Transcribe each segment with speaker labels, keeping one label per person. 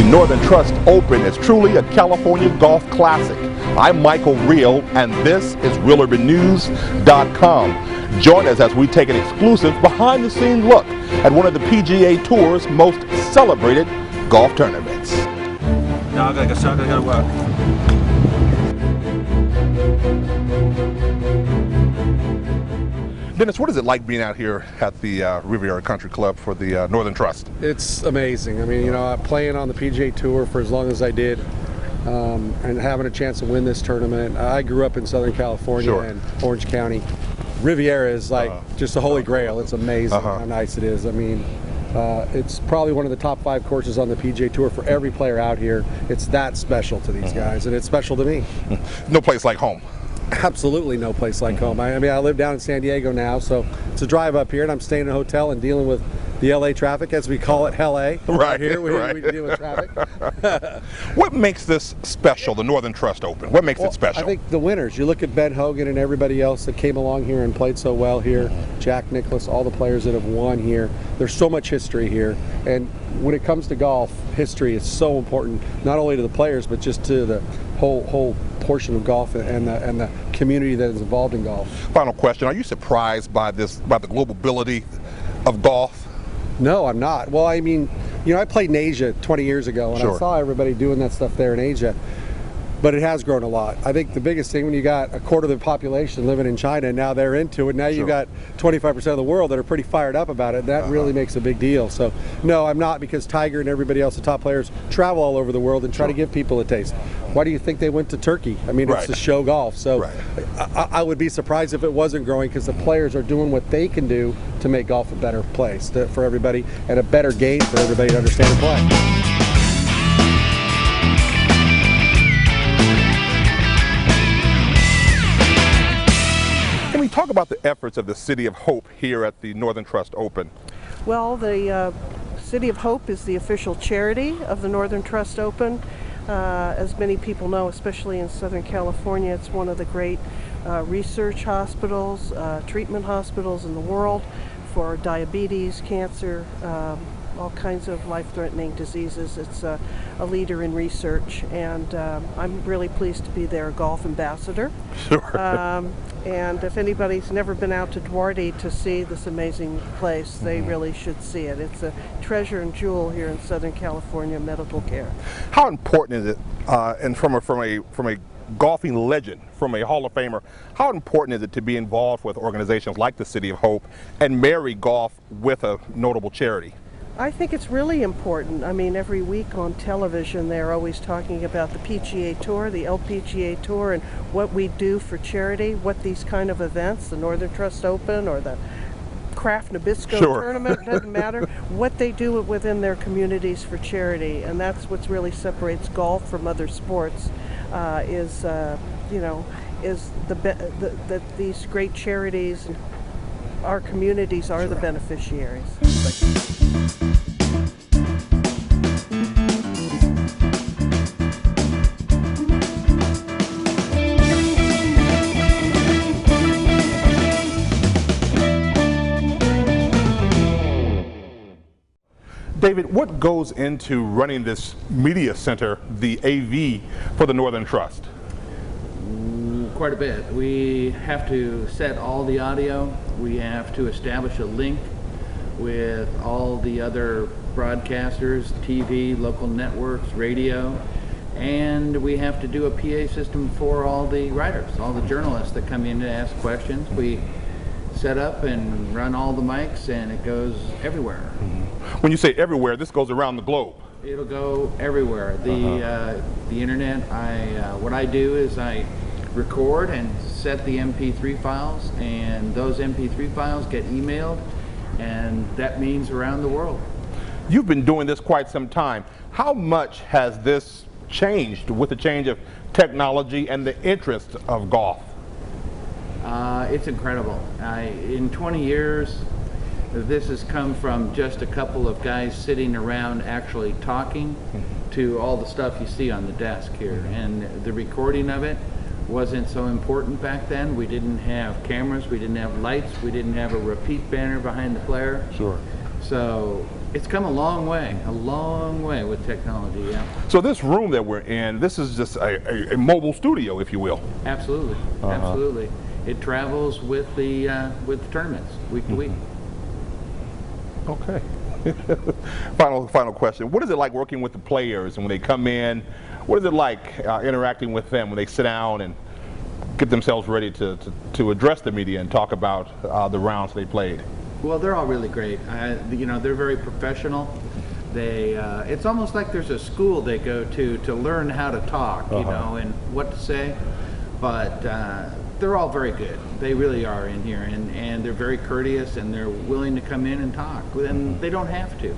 Speaker 1: Northern Trust Open is truly a California golf classic. I'm Michael Reel, and this is ReelUrbanNews.com. Join us as we take an exclusive behind-the-scenes look at one of the PGA Tour's most celebrated golf tournaments.
Speaker 2: Now I gotta work.
Speaker 1: Dennis, what is it like being out here at the Riviera Country Club for the Northern Trust?
Speaker 3: It's amazing. I mean, you know, playing on the PGA Tour for as long as I did, and having a chance to win this tournament. I grew up in Southern California and Orange County. Riviera is like just a holy grail. It's amazing how nice it is. I mean, it's probably one of the top 5 courses on the PGA Tour for every player out here. It's that special to these guys, and it's special to me.
Speaker 1: No place like home.
Speaker 3: Absolutely no place like home. I mean, I live down in San Diego now, so it's a drive up here, and I'm staying in a hotel and dealing with the LA traffic, as we call it, LA.
Speaker 1: Right
Speaker 3: here, we deal with traffic.
Speaker 1: What makes this special, the Northern Trust Open? What makes it special?
Speaker 3: I think the winners. You look at Ben Hogan and everybody else that came along here and played so well here, Jack Nicklaus, all the players that have won here. There's so much history here, and when it comes to golf, history is so important, not only to the players, but just to the whole portion of golf and the community that is involved in golf.
Speaker 1: Final question: are you surprised by the globability of golf?
Speaker 3: No, I'm not. Well, I mean, you know, I played in Asia 20 years ago, and I saw everybody doing that stuff there in Asia. But it has grown a lot. I think the biggest thing, when you got a quarter of the population living in China, and now they're into it, now you've got 25% of the world that are pretty fired up about it. That really makes a big deal. So, no, I'm not, because Tiger and everybody else, the top players, travel all over the world and try to give people a taste. Why do you think they went to Turkey? I mean, it's to show golf. So I would be surprised if it wasn't growing, because the players are doing what they can do to make golf a better place for everybody, and a better game for everybody to understand and play.
Speaker 1: Talk about the efforts of the City of Hope here at the Northern Trust Open.
Speaker 4: Well, the City of Hope is the official charity of the Northern Trust Open. As many people know, especially in Southern California, it's one of the great research hospitals, treatment hospitals in the world for diabetes, cancer, all kinds of life-threatening diseases. It's a leader in research, and I'm really pleased to be their golf ambassador. And if anybody's never been out to Duarte to see this amazing place, they really should see it. It's a treasure and jewel here in Southern California medical care.
Speaker 1: How important is it, and from a golfing legend, from a Hall of Famer, how important is it to be involved with organizations like the City of Hope and marry golf with a notable charity?
Speaker 4: I think it's really important. I mean, every week on television they're always talking about the PGA Tour, the LPGA Tour, and what we do for charity, what these kind of events, the Northern Trust Open or the Kraft Nabisco tournament, doesn't matter, what they do within their communities for charity. And that's what really separates golf from other sports, is that these great charities and our communities are the beneficiaries.
Speaker 1: David, what goes into running this media center, the AV, for the Northern Trust?
Speaker 5: Quite a bit. We have to set all the audio. We have to establish a link with all the other broadcasters, TV, local networks, radio, and we have to do a PA system for all the writers, all the journalists that come in to ask questions. We set up and run all the mics, and it goes everywhere.
Speaker 1: When you say everywhere, this goes around the globe.
Speaker 5: It'll go everywhere. The internet, what I do is I record and set the MP3 files, and those MP3 files get emailed, and that means around the world.
Speaker 1: You've been doing this quite some time. How much has this changed with the change of technology and the interest of golf?
Speaker 5: It's incredible. In 20 years, this has come from just a couple of guys sitting around actually talking to all the stuff you see on the desk here. And the recording of it wasn't so important back then. We didn't have cameras, we didn't have lights, we didn't have a repeat banner behind the player.
Speaker 1: Sure.
Speaker 5: So It's come a long way with technology, yeah.
Speaker 1: So this room that we're in, this is just a mobile studio, if you will.
Speaker 5: Absolutely, absolutely. It travels with the tournaments week to week.
Speaker 1: Okay. Final question. What is it like working with the players, and when they come in, what is it like interacting with them when they sit down and get themselves ready to address the media and talk about the rounds they played?
Speaker 5: Well, they're all really great. You know, they're very professional. It's almost like there's a school they go to learn how to talk, you know, and what to say. But they're all very good. They really are in here, and they're very courteous, and they're willing to come in and talk, and they don't have to.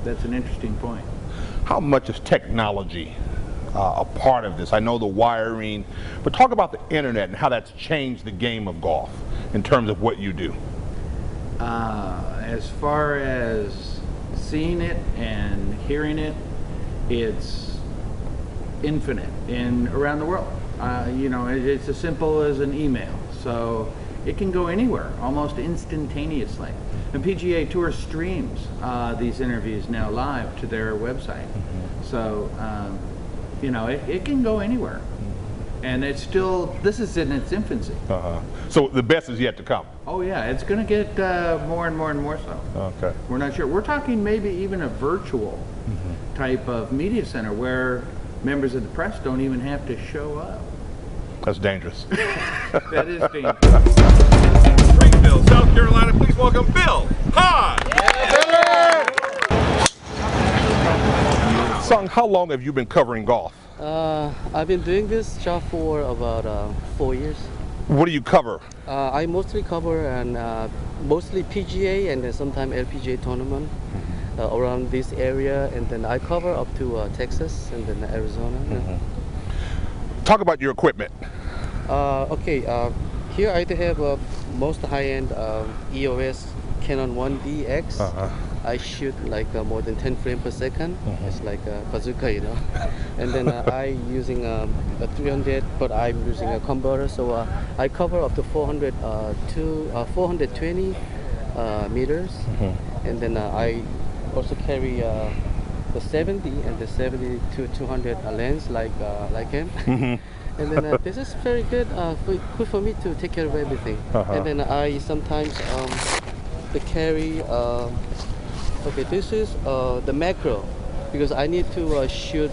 Speaker 5: That's an interesting point.
Speaker 1: How much is technology a part of this? I know the wiring, but talk about the internet and how that's changed the game of golf in terms of what you do.
Speaker 5: As far as seeing it and hearing it, it's infinite around the world. You know, it's as simple as an email, so it can go anywhere almost instantaneously. The PGA Tour streams these interviews now live to their website, so you know, it can go anywhere, and it's still, this is in its infancy.
Speaker 1: So the best is yet to come.
Speaker 5: Oh yeah, it's going to get more and more and more so.
Speaker 1: Okay.
Speaker 5: We're not sure. We're talking maybe even a virtual type of media center where members of the press don't even have to show up.
Speaker 1: That's dangerous.
Speaker 5: That is dangerous.
Speaker 1: Springfield, South Carolina, please welcome Bill Hahn. Sung, how long have you been covering golf?
Speaker 6: I've been doing this job for about 4 years.
Speaker 1: What do you cover?
Speaker 6: I mostly cover mostly PGA and then sometimes LPGA tournament around this area, and then I cover up to Texas and then Arizona.
Speaker 1: Talk about your equipment.
Speaker 6: Okay, here I have most high-end EOS Canon 1DX. I shoot like more than 10 frames per second. It's like a bazooka, you know. And then I using a 300, but I'm using a converter, so I cover up to 420 meters. And then I also carry the 70 and the 70 to 200 lens like him. And then this is very good, good for me to take care of everything. And then I sometimes carry. Okay, this is the macro, because I need to shoot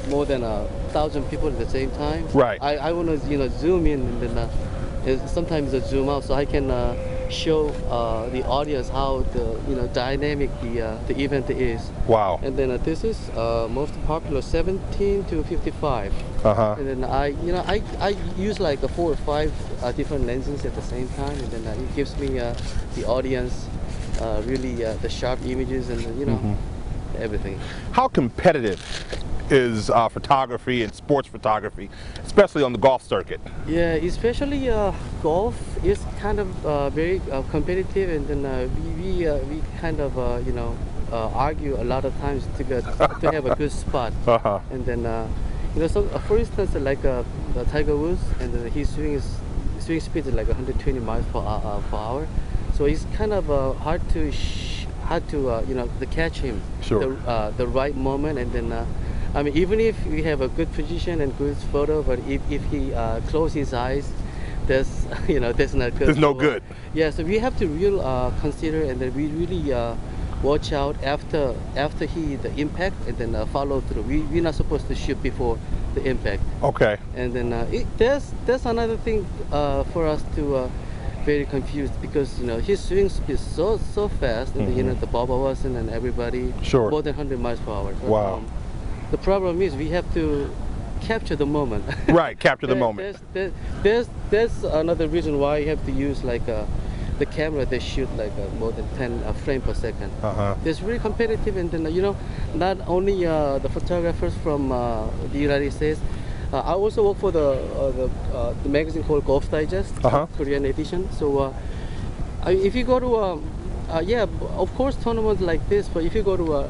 Speaker 6: more than 1,000 people at the same time.
Speaker 1: Right.
Speaker 6: I want to zoom in, and then sometimes zoom out, so I can show the audience how the dynamic the event is.
Speaker 1: Wow.
Speaker 6: And then this is most popular 17 to 55. And then I use like 4 or 5 different lenses at the same time, and then it gives me the audience really the sharp images and everything.
Speaker 1: How competitive is photography and sports photography, especially on the golf circuit?
Speaker 6: Yeah, especially golf is kind of very competitive, and then we kind of argue a lot of times to have a good spot. And then so for instance, like Tiger Woods, and his swing speed is like 120 miles per hour. So it's kind of hard to catch him.
Speaker 1: Sure.
Speaker 6: The right moment, and then I mean, even if we have a good position and good photo, but if he close his eyes, that's that's not good.
Speaker 1: There's no good.
Speaker 6: Yeah, so we have to consider, and then we really watch out after the impact, and then follow through. We're not supposed to shoot before the impact.
Speaker 1: Okay.
Speaker 6: And then there's another thing for us to. Very confused, because his swing speed is so fast, and the Bubba Watson and everybody more than 100 miles per hour. But,
Speaker 1: wow.
Speaker 6: The problem is we have to capture the moment.
Speaker 1: Right, capture the moment.
Speaker 6: There's another reason why you have to use like the camera. They shoot like more than 10 frames per second. It's really competitive, and then not only the photographers from the United States. I also work for the magazine called Golf Digest, Korean edition. So if you go to yeah, of course tournaments like this, but if you go to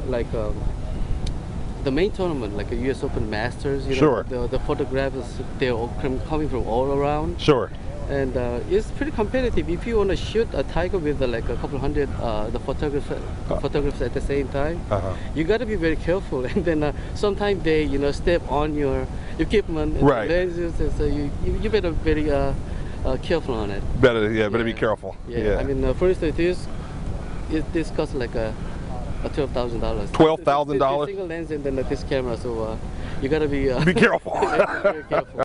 Speaker 6: the main tournament, like a US Open Masters, the photographers, they're all coming from all around.
Speaker 1: Sure.
Speaker 6: And it's pretty competitive. If you want to shoot a tiger with like a couple hundred the photographers at the same time, you got to be very careful. And then sometimes they step on your equipment and
Speaker 1: right.
Speaker 6: lenses, and so you better be very careful on it.
Speaker 1: Better be careful.
Speaker 6: Yeah. I mean, for instance, this costs like a $12,000.
Speaker 1: $12,000.
Speaker 6: Single lens and then this camera, so you gotta be
Speaker 1: be careful.
Speaker 6: very careful.